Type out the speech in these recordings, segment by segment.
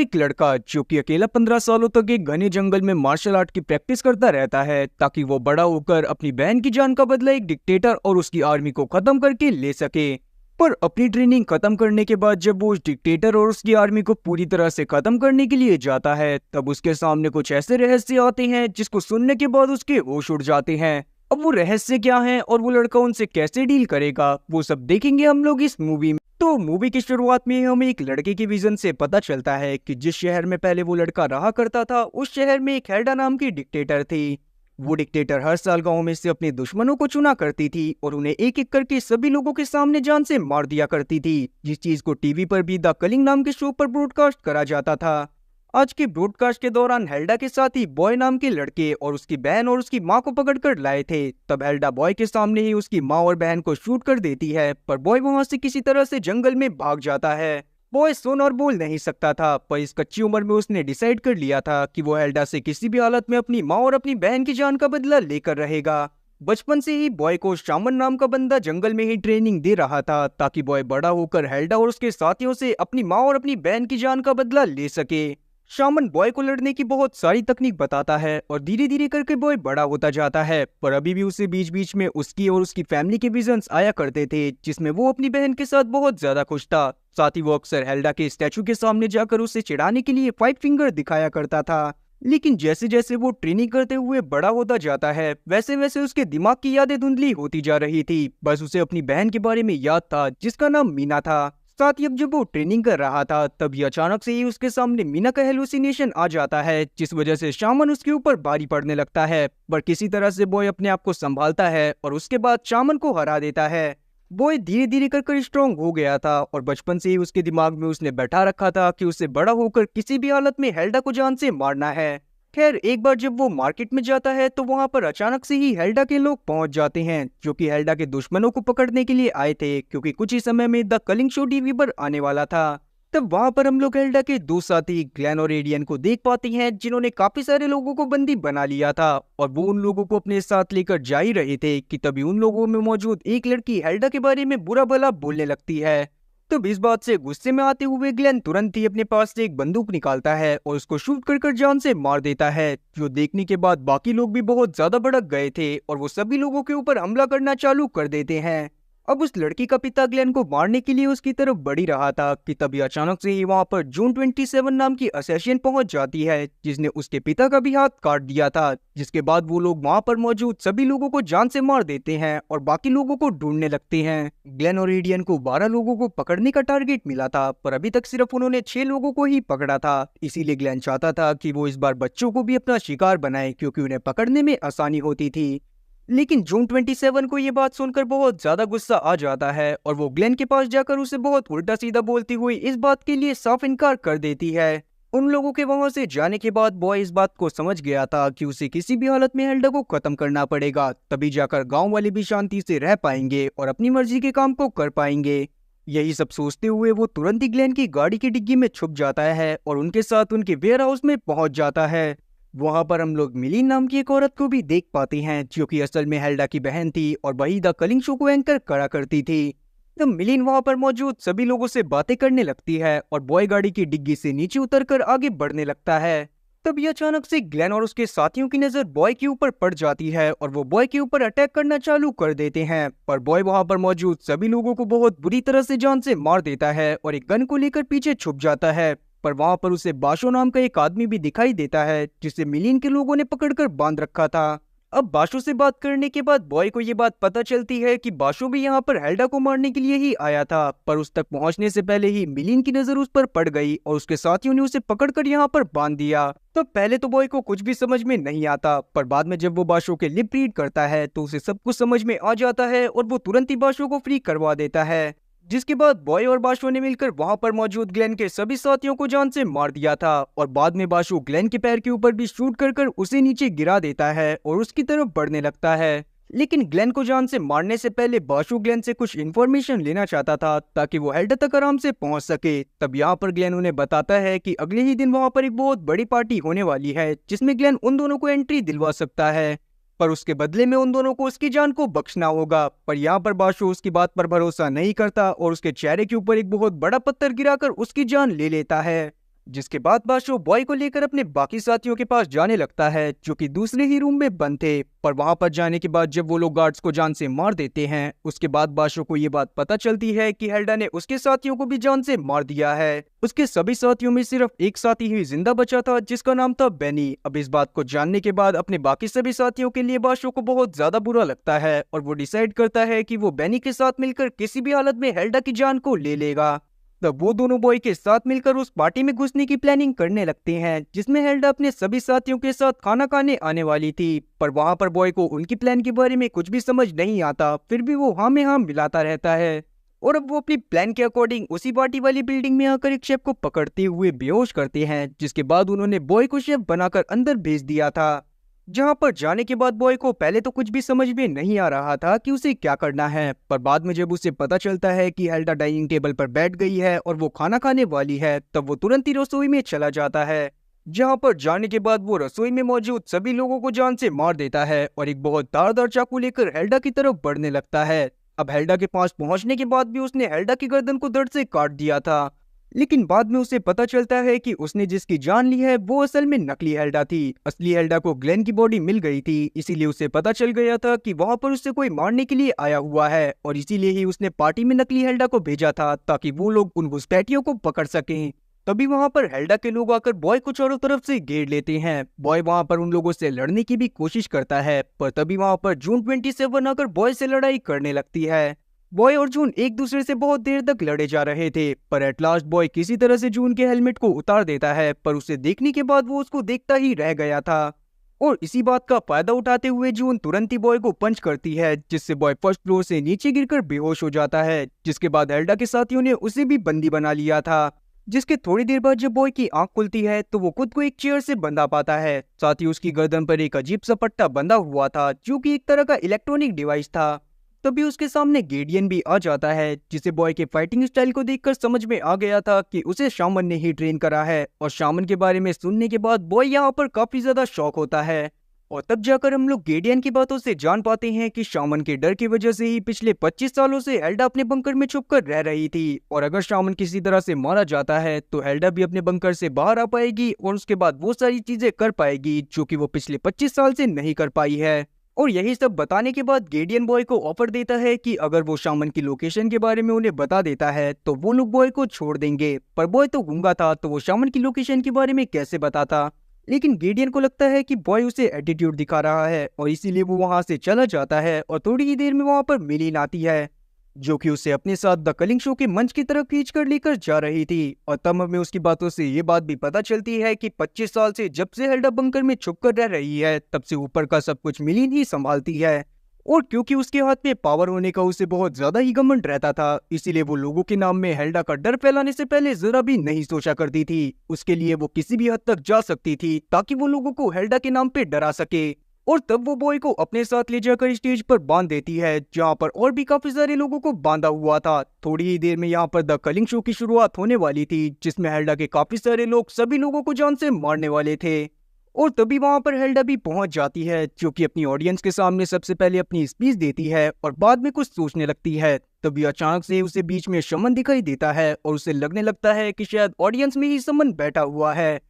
एक लड़का जो कि अकेला 15 सालों तक एक घने जंगल में मार्शल आर्ट की प्रैक्टिस करता रहता है ताकि वो बड़ा होकर अपनी बहन की जान का बदला एक डिक्टेटर और उसकी आर्मी को खत्म करके ले सके। पर अपनी ट्रेनिंग खत्म करने के बाद जब वो उस डिक्टेटर और उसकी आर्मी को पूरी तरह से खत्म करने के लिए जाता है, तब उसके सामने कुछ ऐसे रहस्य आते हैं जिसको सुनने के बाद उसके होश उड़ जाते हैं। अब वो रहस्य क्या है और वो लड़का उनसे कैसे डील करेगा, वो सब देखेंगे हम लोग इस मूवी में। तो मूवी की शुरुआत में हमें एक लड़के के विजन से पता चलता है कि जिस शहर में पहले वो लड़का रहा करता था, उस शहर में एक हेल्डा नाम की डिक्टेटर थी। वो डिक्टेटर हर साल गांव में से अपने दुश्मनों को चुना करती थी और उन्हें एक एक करके सभी लोगों के सामने जान से मार दिया करती थी, जिस चीज को टीवी पर भी द कलिंग नाम के शो पर ब्रॉडकास्ट करा जाता था। आज के ब्रॉडकास्ट के दौरान हेल्डा के साथ ही बॉय नाम के लड़के और उसकी बहन और उसकी माँ को पकड़कर लाए थे। तब हेल्डा बॉय के सामने ही उसकी माँ और बहन को शूट कर देती है, पर बॉय वहां से किसी तरह से जंगल में भाग जाता है। बॉय सुन और बोल नहीं सकता था, पर इस कच्ची उम्र में उसने डिसाइड कर लिया था कि वो हेल्डा से किसी भी हालत में अपनी माँ और अपनी बहन की जान का बदला लेकर रहेगा। बचपन से ही बॉय को शामन नाम का बंदा जंगल में ही ट्रेनिंग दे रहा था ताकि बॉय बड़ा होकर हेल्डा और उसके साथियों से अपनी माँ और अपनी बहन की जान का बदला ले सके। शामन बॉय को लड़ने की बहुत सारी तकनीक बताता है और धीरे धीरे करके बॉय बड़ा होता जाता है, पर अभी भी उसे बीच बीच में उसकी और उसकी फैमिली के विजन्स आया करते थे जिसमें वो अपनी बहन के साथ बहुत ज्यादा खुश था। साथ ही वो अक्सर हेल्डा के स्टैचू के सामने जाकर उसे चिढ़ाने के लिए 5 फिंगर दिखाया करता था। लेकिन जैसे जैसे वो ट्रेनिंग करते हुए बड़ा होता जाता है, वैसे वैसे उसके दिमाग की यादें धुंधली होती जा रही थी। बस उसे अपनी बहन के बारे में याद था जिसका नाम मीना था। साथ ही अब जब वो ट्रेनिंग कर रहा था, तभी अचानक से ही उसके सामने मीना का हेलुसिनेशन आ जाता है, जिस वजह से शामन उसके ऊपर भारी पड़ने लगता है। पर किसी तरह से बॉय अपने आप को संभालता है और उसके बाद शामन को हरा देता है। बॉय धीरे धीरे कर स्ट्रॉन्ग हो गया था और बचपन से ही उसके दिमाग में उसने बैठा रखा था कि उसे बड़ा होकर किसी भी हालत में हेल्डा को जान से मारना है। खैर, एक बार जब वो मार्केट में जाता है तो वहां पर अचानक से ही हेल्डा के लोग पहुंच जाते हैं, जो कि हेल्डा के दुश्मनों को पकड़ने के लिए आए थे, क्योंकि कुछ ही समय में द कलिंग शो टीवी पर आने वाला था। तब वहां पर हम लोग हेल्डा के दो साथी ग्लेन और एडियन को देख पाते हैं, जिन्होंने काफी सारे लोगों को बंदी बना लिया था और वो उन लोगों को अपने साथ लेकर जा ही रहे थे कि तभी उन लोगों में मौजूद एक लड़की हेल्डा के बारे में बुरा भला बोलने लगती है। तब इस बात से गुस्से में आते हुए ग्लेन तुरंत ही अपने पास से एक बंदूक निकालता है और उसको शूट कर जान से मार देता है, जो देखने के बाद बाकी लोग भी बहुत ज्यादा भड़क गए थे और वो सभी लोगों के ऊपर हमला करना चालू कर देते हैं। अब उस लड़की का पिता ग्लेन को मारने के लिए उसकी तरफ बढ़ ही रहा था कि तभी अचानक से ही वहां पर जून 27 नाम की असैसिन पहुंच जाती है, जिसने उसके पिता का भी हाथ काट दिया था। जिसके बाद वो लोग वहां पर मौजूद सभी लोगों को जान से मार देते हैं और बाकी लोगों को ढूंढने लगते हैं। ग्लेन और एडियन को 12 लोगों को पकड़ने का टारगेट मिला था, पर अभी तक सिर्फ उन्होंने 6 लोगों को ही पकड़ा था। इसीलिए ग्लेन चाहता था कि वो इस बार बच्चों को भी अपना शिकार बनाए, क्योंकि उन्हें पकड़ने में आसानी होती थी। लेकिन जून 27 को ये बात सुनकर बहुत ज्यादा गुस्सा आ जाता है और वो ग्लेन के पास जाकर उसे बहुत उल्टा सीधा बोलती हुई इस बात के लिए साफ इनकार कर देती है। उन लोगों के वहां से जाने के बाद बॉय इस बात को समझ गया था कि उसे किसी भी हालत में हेल्डा को खत्म करना पड़ेगा, तभी जाकर गांव वाले भी शांति से रह पाएंगे और अपनी मर्जी के काम को कर पाएंगे। यही सब सोचते हुए वो तुरंत ही ग्लेन की गाड़ी की डिग्गी में छुप जाता है और उनके साथ उनके वेयर हाउस में पहुंच जाता है। वहां पर हम लोग मिलीन नाम की एक औरत को भी देख पाते हैं, जो कि असल में हेल्डा की बहन थी और वही द कलिंग शो को एंकर करा करती थी। तो मिलीन वहां पर मौजूद सभी लोगों से बातें करने लगती है और बॉय गाड़ी की डिग्गी से नीचे उतरकर आगे बढ़ने लगता है। तभी अचानक से ग्लेन और उसके साथियों की नजर बॉय के ऊपर पड़ जाती है और वो बॉय के ऊपर अटैक करना चालू कर देते हैं, पर बॉय वहां पर मौजूद सभी लोगों को बहुत बुरी तरह से जान से मार देता है और एक गन को लेकर पीछे छुप जाता है। पर वहां पर उसे बाशो नाम का एक आदमी भी दिखाई देता है, जिसे मिलीन के लोगों ने पकड़कर बांध रखा था। अब बाशो से बात करने के बाद बॉय को ये बात पता चलती है कि बाशो भी यहाँ पर हेल्डा को मारने के लिए ही आया था, पर उस तक पहुंचने से पहले ही मिलीन की नजर उस पर पड़ गई और उसके साथियों ने उसे पकड़कर यहाँ पर बांध दिया। तो पहले तो बॉय को कुछ भी समझ में नहीं आता, पर बाद में जब वो बाशो के लिप रीड करता है तो उसे सब कुछ समझ में आ जाता है और वो तुरंत ही बाशो को फ्री करवा देता है। जिसके बाद बॉय और बाशो ने मिलकर वहां पर मौजूद ग्लेन के सभी साथियों को जान से मार दिया था और बाद में बाशो ग्लेन के पैर के ऊपर भी शूट कर उसे नीचे गिरा देता है और उसकी तरफ बढ़ने लगता है। लेकिन ग्लेन को जान से मारने से पहले बाशो ग्लेन से कुछ इन्फॉर्मेशन लेना चाहता था ताकि वो हेल्डा तक आराम से पहुंच सके। तब यहाँ पर ग्लेन उन्हें बताता है कि अगले ही दिन वहां पर एक बहुत बड़ी पार्टी होने वाली है, जिसमें ग्लेन उन दोनों को एंट्री दिलवा सकता है, पर उसके बदले में उन दोनों को उसकी जान को बख्शना होगा। पर यहाँ पर बाशो उसकी बात पर भरोसा नहीं करता और उसके चेहरे के ऊपर एक बहुत बड़ा पत्थर गिराकर उसकी जान ले लेता है। जिसके बाद बाशो बॉय को लेकर अपने बाकी साथियों के पास जाने लगता है जो कि दूसरे ही रूम में बंद थे। पर वहां पर जाने के बाद जब वो लोग गार्ड्स को जान से मार देते हैं, उसके बाद बाशो को ये बात पता चलती है कि हेल्डा ने उसके साथियों को भी जान से मार दिया है। उसके सभी साथियों में सिर्फ एक साथी ही जिंदा बचा था जिसका नाम था बेनी। अब इस बात को जानने के बाद अपने बाकी सभी साथियों के लिए बाशो को बहुत ज्यादा बुरा लगता है और वो डिसाइड करता है कि वो बेनी के साथ मिलकर किसी भी हालत में हेल्डा की जान को ले लेगा। तब वो दोनों बॉय के साथ मिलकर उस पार्टी में घुसने की प्लानिंग करने लगते हैं जिसमें हेल्डा अपने सभी साथियों के साथ खाना खाने आने वाली थी। पर वहां पर बॉय को उनकी प्लान के बारे में कुछ भी समझ नहीं आता, फिर भी वो हाँ में हाँ मिलाता रहता है। और अब वो अपनी प्लान के अकॉर्डिंग उसी पार्टी वाली बिल्डिंग में आकर एक शेफ को पकड़ते हुए बेहोश करते हैं, जिसके बाद उन्होंने बॉय को शेफ बनाकर अंदर भेज दिया था। जहां पर जाने के बाद बॉय को पहले तो कुछ भी समझ में नहीं आ रहा था कि उसे क्या करना है, पर बाद में जब उसे पता चलता है कि हेल्डा डाइनिंग टेबल पर बैठ गई है और वो खाना खाने वाली है, तब वो तुरंत ही रसोई में चला जाता है। जहां पर जाने के बाद वो रसोई में मौजूद सभी लोगों को जान से मार देता है और एक बहुत धारदार चाकू लेकर हेल्डा की तरफ बढ़ने लगता है। अब हेल्डा के पास पहुंचने के बाद भी उसने हेल्डा की गर्दन को दर्द से काट दिया था, लेकिन बाद में उसे पता चलता है कि उसने जिसकी जान ली है वो असल में नकली हेल्डा थी। असली हेल्डा को ग्लेन की बॉडी मिल गई थी, इसीलिए उसे पता चल गया था कि वहां पर उससे कोई मारने के लिए आया हुआ है और इसीलिए ही उसने पार्टी में नकली हेल्डा को भेजा था ताकि वो लोग उन घुसपैठियों को पकड़ सकें। तभी वहां पर हेल्डा के लोग आकर बॉय को चारों तरफ से घेर लेते हैं। बॉय वहां पर उन लोगों से लड़ने की भी कोशिश करता है, पर तभी वहां पर जून 27 आकर बॉय से लड़ाई करने लगती है। बॉय और जून एक दूसरे से बहुत देर तक लड़े जा रहे थे, पर एट लास्ट बॉय किसी तरह से जून के हेलमेट को उतार देता है, पर उसे देखने के बाद वो उसको देखता ही रह गया था। और इसी बात का फायदा उठाते हुए जून तुरंत ही बॉय को पंच करती है, जिससे बॉय फर्स्ट फ्लोर से नीचे गिरकर बेहोश हो जाता है। जिसके बाद हेल्डा के साथियों ने उसे भी बंदी बना लिया था। जिसके थोड़ी देर बाद जब बॉय की आंख खुलती है तो वो खुद को एक चेयर से बंधा पाता है, साथ ही उसकी गर्दन पर एक अजीब सा पट्टा बंधा हुआ था जो कि एक तरह का इलेक्ट्रॉनिक डिवाइस था। तभी उसके सामने गेडियन भी आ जाता है, जिसे बॉय के फाइटिंग स्टाइल को देखकर समझ में आ गया था कि उसे शामन ने ही ट्रेन करा है। और शामन के बारे में सुनने के बाद बॉय यहाँ पर काफी ज्यादा शॉक होता है। और तब जाकर हम लोग गेडियन की बातों से जान पाते हैं कि शामन के डर की वजह से ही पिछले 25 सालों से हेल्डा अपने बंकर में छुपकर रह रही थी, और अगर शामन किसी तरह से मारा जाता है तो हेल्डा भी अपने बंकर से बाहर आ पाएगी और उसके बाद वो सारी चीजें कर पाएगी जो कि वो पिछले 25 साल से नहीं कर पाई है। और यही सब बताने के बाद गेडियन बॉय को ऑफर देता है कि अगर वो शामन की लोकेशन के बारे में उन्हें बता देता है तो वो लोग बॉय को छोड़ देंगे। पर बॉय तो गूंगा था, तो वो शामन की लोकेशन के बारे में कैसे बताता। लेकिन गेडियन को लगता है कि बॉय उसे एटीट्यूड दिखा रहा है और इसीलिए वो वहां से चला जाता है। और थोड़ी ही देर में वहां पर मिलीन आती है, जो कि उसे अपने साथ द कलिंग शो के मंच की तरफ खींचकर लेकर जा रही थी। और तब हमें उसकी बातों से ये बात भी पता चलती है कि 25 साल से जब से हेल्डा बंकर में छुपकर रह रही है, तब से ऊपर का सब कुछ मिलीन ही संभालती है। और क्योंकि उसके हाथ में पावर होने का उसे बहुत ज्यादा ही घमंड रहता था, इसीलिए वो लोगों के नाम में हेल्डा का डर फैलाने से पहले जरा भी नहीं सोचा करती थी। उसके लिए वो किसी भी हद तक जा सकती थी ताकि वो लोगों को हेल्डा के नाम पे डरा सके। और तब वो बॉय को अपने साथ ले जाकर स्टेज पर बांध देती है, जहां पर और भी काफी सारे लोगों को बांधा हुआ था। थोड़ी ही देर में यहाँ पर द कलिंग शो की शुरुआत होने वाली थी, जिसमें हेल्डा के काफी सारे लोग सभी लोगों को जान से मारने वाले थे। और तभी वहां पर हेल्डा भी पहुंच जाती है, जो कि अपनी ऑडियंस के सामने सबसे पहले अपनी स्पीच देती है और बाद में कुछ सोचने लगती है। तभी अचानक से उसे बीच में शमन दिखाई देता है और उसे लगने लगता है कि शायद ऑडियंस में ही समन बैठा हुआ है।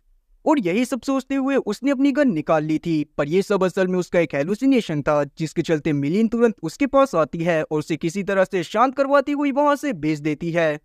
और यही सब सोचते हुए उसने अपनी गन निकाल ली थी, पर यह सब असल में उसका एक हेलुसिनेशन था, जिसके चलते मिलीन तुरंत उसके पास आती है और उसे किसी तरह से शांत करवाती हुई वहां से भेज देती है।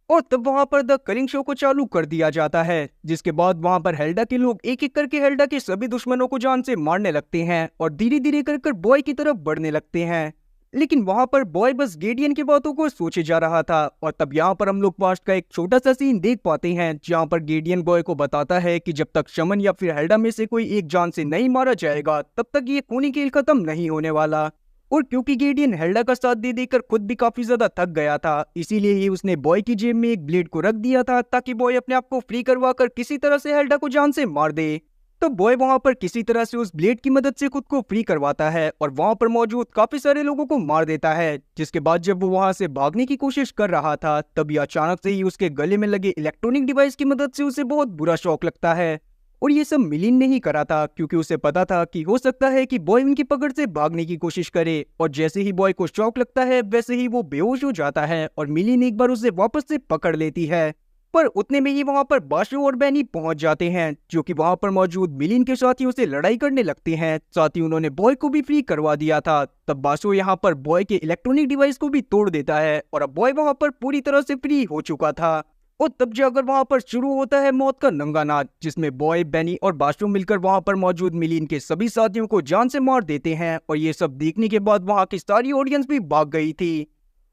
और तब वहां पर द कलिंग शो को चालू कर दिया जाता है, जिसके बाद वहां पर हेल्डा के लोग एक एक करके हेल्डा के सभी दुश्मनों को जान से मारने लगते हैं और धीरे धीरे कर बॉय की तरफ बढ़ने लगते हैं। लेकिन वहां पर बॉय बस गेडियन की बातों को सोचे जा रहा था। और तब यहाँ पर हम लोग पास्ट का एक छोटा सा सीन देख पाते हैं, जहाँ पर गेडियन बॉय को बताता है कि जब तक शमन या फिर हेल्डा में से कोई एक जान से नहीं मारा जाएगा, तब तक ये खूनी खेल खत्म नहीं होने वाला। और क्योंकि गेडियन हेल्डा का साथ दे देकर खुद भी काफी ज्यादा थक गया था, इसीलिए ही उसने बॉय की जेब में एक ब्लेड को रख दिया था ताकि बॉय अपने आप को फ्री करवा कर किसी तरह से हेल्डा को जान से मार दे। तो बॉय वहां पर किसी तरह से उस ब्लेड की मदद से खुद को फ्री करवाता है और वहां पर मौजूद काफी सारे लोगों को मार देता है। जिसके बाद जब वो वहां से भागने की कोशिश कर रहा था, तभी अचानक से ही उसके गले में लगे इलेक्ट्रॉनिक डिवाइस की मदद से उसे बहुत बुरा शॉक लगता है। और ये सब मिलीन ने ही करा था, क्योंकि उसे पता था कि हो सकता है कि बॉय उनकी पकड़ से भागने की कोशिश करे। और जैसे ही बॉय को शॉक लगता है, वैसे ही वो बेहोश हो जाता है और मिलीन एक बार उसे वापस से पकड़ लेती है। पर उतने में ही वहां पर बाशो और बैनी पहुंच जाते हैं, जो कि वहां पर मौजूद मिलिन के साथियों से लड़ाई करने लगते हैं। साथ ही उन्होंने बॉय को भी फ्री करवा दिया था। तब बाशो यहाँ पर बॉय के इलेक्ट्रॉनिक डिवाइस को भी तोड़ देता है और अब बॉय वहां पर पूरी तरह से फ्री हो चुका था। और तब जाकर वहां पर शुरू होता है मौत का नंगा नाच, जिसमें बॉय, बैनी और बाशो मिलकर वहां पर मौजूद मिलिन के सभी साथियों को जान से मार देते हैं। और ये सब देखने के बाद वहां की सारी ऑडियंस भी भाग गई थी।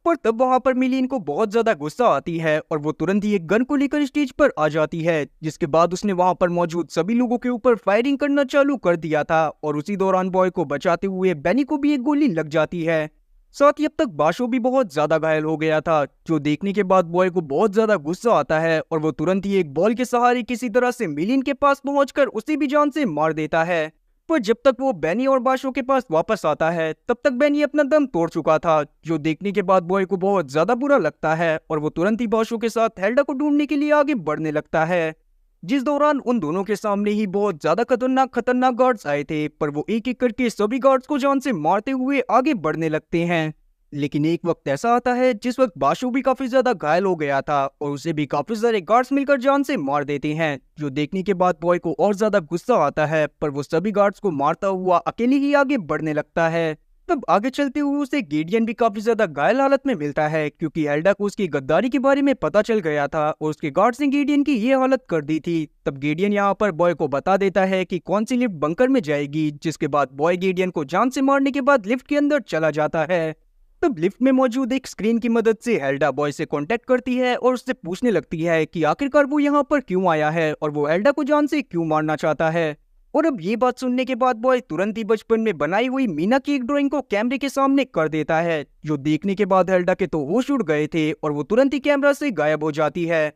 पर तब वहां पर मिलिन को बहुत ज्यादा गुस्सा आती है और वो तुरंत ही एक गन को लेकर स्टेज पर आ जाती है, जिसके बाद उसने वहां पर मौजूद सभी लोगों के ऊपर फायरिंग करना चालू कर दिया था। और उसी दौरान बॉय को बचाते हुए बैनी को भी एक गोली लग जाती है। साथ ही अब तक बाशो भी बहुत ज्यादा घायल हो गया था, जो देखने के बाद बॉय को बहुत ज्यादा गुस्सा आता है और वो तुरंत ही एक बॉल के सहारे किसी तरह से मिलिन के पास पहुंचकर उसे भी जान से मार देता है। पर जब तक वो बैनी और बाशो के पास वापस आता है, तब तक बैनी अपना दम तोड़ चुका था, जो देखने के बाद बॉय को बहुत ज्यादा बुरा लगता है और वो तुरंत ही बाशो के साथ हेल्डा को ढूंढने के लिए आगे बढ़ने लगता है। जिस दौरान उन दोनों के सामने ही बहुत ज्यादा खतरनाक गार्ड्स आए थे, पर वो एक एक करके सभी गार्ड्स को जान से मारते हुए आगे बढ़ने लगते हैं। लेकिन एक वक्त ऐसा आता है जिस वक्त बाशु भी काफी ज्यादा घायल हो गया था और उसे भी काफी सारे गार्ड्स मिलकर जान से मार देते हैं, जो देखने के बाद बॉय को और ज्यादा गुस्सा आता है। पर वो सभी गार्ड्स को मारता हुआ अकेले ही आगे बढ़ने लगता है। तब आगे चलते हुए उसे गेडियन भी काफी ज्यादा घायल हालत में मिलता है, क्योंकि हेल्डा को उसकी गद्दारी के बारे में पता चल गया था और उसके गार्ड्स ने गेडियन की ये हालत कर दी थी। तब गेडियन यहाँ पर बॉय को बता देता है कि कौन सी लिफ्ट बंकर में जाएगी, जिसके बाद बॉय गेडियन को जान से मारने के बाद लिफ्ट के अंदर चला जाता है। तब लिफ्ट में मौजूद एक स्क्रीन की मदद से हेल्डा बॉय से कांटेक्ट करती है और उससे पूछने लगती है कि आखिरकार वो यहाँ पर क्यों आया है और वो हेल्डा को जान से क्यों मारना चाहता है। और अब ये बात सुनने के बाद बॉय तुरंत ही बचपन में बनाई हुई मीना की एक ड्राइंग को कैमरे के सामने कर देता है, जो देखने के बाद हेल्डा के तो होश उड़ गए थे और वो तुरंत ही कैमरा से गायब हो जाती है।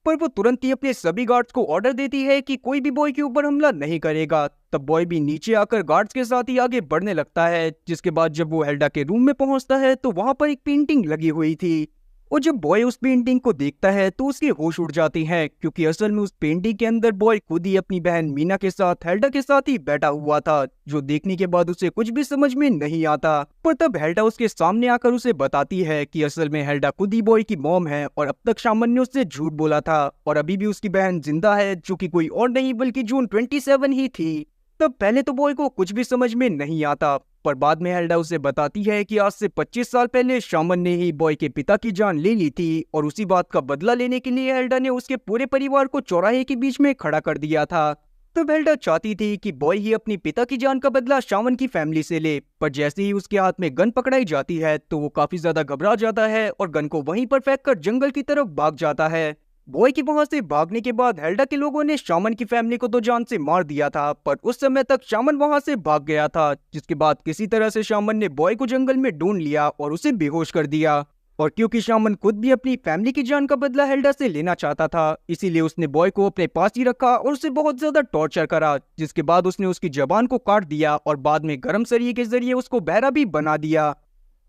पर वो तुरंत ही अपने सभी गार्ड्स को ऑर्डर देती है कि कोई भी बॉय के ऊपर हमला नहीं करेगा। तब बॉय भी नीचे आकर गार्ड्स के साथ ही आगे बढ़ने लगता है, जिसके बाद जब वो हेल्डा के रूम में पहुंचता है तो वहां पर एक पेंटिंग लगी हुई थी। और जब बॉय उस पेंटिंग को देखता है तो उसके होश उड़ जाते हैं, क्योंकि असल में उस पेंटिंग के अंदर बॉय खुद ही अपनी बहन मीना के साथ हेल्डा के साथ ही बैठा हुआ था, जो देखने के बाद उसे कुछ भी समझ में नहीं आता। पर तब हेल्डा उसके सामने आकर उसे बताती है कि असल में हेल्डा खुद ही बॉय की मॉम है और अब तक शामन ने उससे झूठ बोला था और अभी भी उसकी बहन जिंदा है, जो कि कोई और नहीं बल्कि जून 27 ही थी। तब पहले तो बॉय को कुछ भी समझ में नहीं आता, पर बाद में हेल्डा उसे बताती है कि आज से 25 साल पहले शामन ने ही बॉय के पिता की जान ले ली थी और उसी बात का बदला लेने के लिए हेल्डा ने उसके पूरे परिवार को चौराहे के बीच में खड़ा कर दिया था। तब हेल्डा चाहती थी कि बॉय ही अपनी पिता की जान का बदला शामन की फैमिली से ले, पर जैसे ही उसके हाथ में गन पकड़ाई जाती है तो वो काफी ज्यादा घबरा जाता है और गन को वहीं पर फेंक कर जंगल की तरफ भाग जाता है। बॉय के वहां से भागने के बाद हेल्डा के लोगों ने शामन की फैमिली को तो जान से मार दिया था, पर उस समय तक शामन वहां से भाग गया था, जिसके बाद किसी तरह से शामन ने बॉय को जंगल में ढूंढ लिया और उसे बेहोश कर दिया। और क्योंकि शामन खुद भी अपनी फैमिली की जान का बदला हेल्डा से लेना चाहता था, इसीलिए उसने बॉय को अपने पास ही रखा और उसे बहुत ज्यादा टॉर्चर करा, जिसके बाद उसने उसकी जबान को काट दिया और बाद में गर्म सरिये के जरिए उसको बहरा भी बना दिया।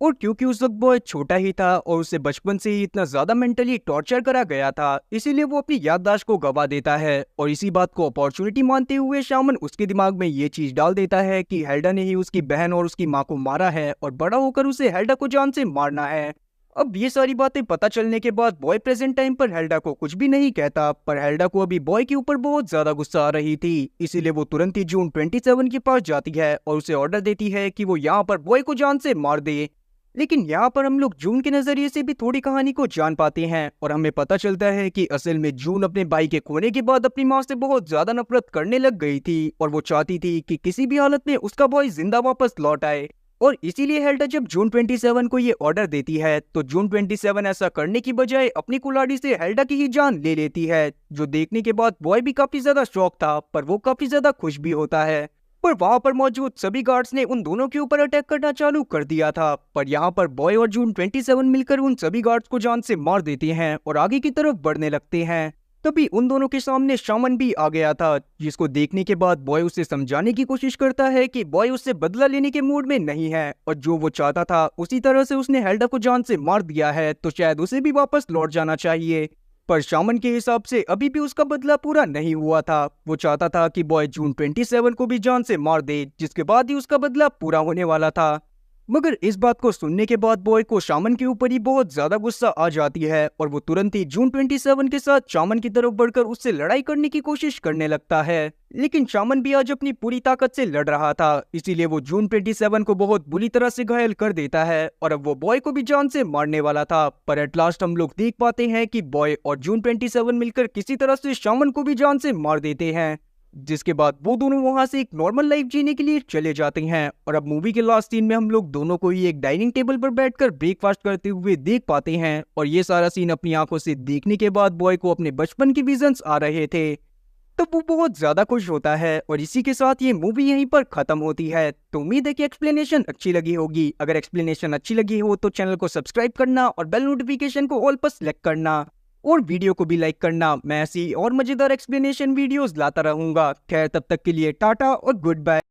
और क्योंकि उस वक्त बॉय छोटा ही था और उसे बचपन से ही इतना ज्यादा मेंटली टॉर्चर करा गया था, इसीलिए वो अपनी याददाश्त को गवा देता है। और इसी बात को अपॉर्चुनिटी मानते हुए शामन उसके दिमाग में ये चीज डाल देता है कि हेल्डा ने ही उसकी बहन और उसकी माँ को मारा है और बड़ा होकर उसे हेल्डा को जान से मारना है। अब ये सारी बातें पता चलने के बाद बॉय प्रेजेंट टाइम पर हेल्डा को कुछ भी नहीं कहता, पर हेल्डा को अभी बॉय के ऊपर बहुत ज्यादा गुस्सा आ रही थी, इसीलिए वो तुरंत ही जून 27 के पास जाती है और उसे ऑर्डर देती है कि वो यहाँ पर बॉय को जान से मार दे। लेकिन यहाँ पर हम लोग जून के नजरिए से भी थोड़ी कहानी को जान पाते हैं और हमें पता चलता है कि असल में जून अपने भाई के खोने के बाद अपनी माँ से बहुत ज्यादा नफरत करने लग गई थी और वो चाहती थी कि किसी भी हालत में उसका बॉय जिंदा वापस लौट आए। और इसीलिए हेल्डा जब जून 27 को ये ऑर्डर देती है तो जून 27 ऐसा करने की बजाय अपनी कुल्हाड़ी से हेल्डा की ही जान ले लेती है, जो देखने के बाद बॉय भी काफी ज्यादा शौक था, पर वो काफी ज्यादा खुश भी होता है। पर वहां पर मौजूद सभी गार्ड्स ने उन दोनों के ऊपर अटैक करना चालू कर दिया था, पर यहाँ पर बॉय और जून 27 मिलकर उन सभी गार्ड्स को जान से मार देते हैं और आगे की तरफ बढ़ने लगते हैं। तभी उन दोनों के सामने शामन भी आ गया था, जिसको देखने के बाद बॉय उसे समझाने की कोशिश करता है कि बॉय उससे बदला लेने के मूड में नहीं है और जो वो चाहता था उसी तरह से उसने हेल्डा को जान से मार दिया है, तो शायद उसे भी वापस लौट जाना चाहिए। पर शामन के हिसाब से अभी भी उसका बदला पूरा नहीं हुआ था। वो चाहता था कि बॉय जून 27 को भी जान से मार दे, जिसके बाद ही उसका बदला पूरा होने वाला था। मगर इस बात को सुनने के बाद बॉय को शामन के ऊपर ही बहुत ज्यादा गुस्सा आ जाती है और वो तुरंत ही जून 27 के साथ शामन की तरफ बढ़कर उससे लड़ाई करने की कोशिश करने लगता है। लेकिन शामन भी आज अपनी पूरी ताकत से लड़ रहा था, इसीलिए वो जून 27 को बहुत बुरी तरह से घायल कर देता है और अब वो बॉय को भी जान से मारने वाला था। पर एट लास्ट हम लोग देख पाते हैं कि बॉय और जून 27 मिलकर किसी तरह से शामन को भी जान से मार देते हैं, जिसके बाद वो दोनों वहां से एक नॉर्मल लाइफ जीने के लिए चले जाते हैं। और अब मूवी के लास्ट सीन में हम लोग दोनों को ही एक डाइनिंग टेबल पर बैठकर ब्रेकफास्ट करते हुए देख पाते हैं और ये सारा सीन अपनी आंखों से देखने के बाद बॉय को अपने बचपन के विजन्स आ रहे थे, तब वो बहुत ज्यादा खुश होता है। और इसी के साथ ये मूवी यहीं पर खत्म होती है। तो उम्मीद है कि एक्सप्लेनेशन अच्छी लगी होगी। अगर एक्सप्लेनेशन अच्छी लगी हो तो चैनल को सब्सक्राइब करना और बेल नोटिफिकेशन को ऑल पर सेलेक्ट करना और वीडियो को भी लाइक करना। मैं ऐसी और मजेदार एक्सप्लेनेशन वीडियोस लाता रहूंगा। खैर, तब तक के लिए टाटा और गुड बाय।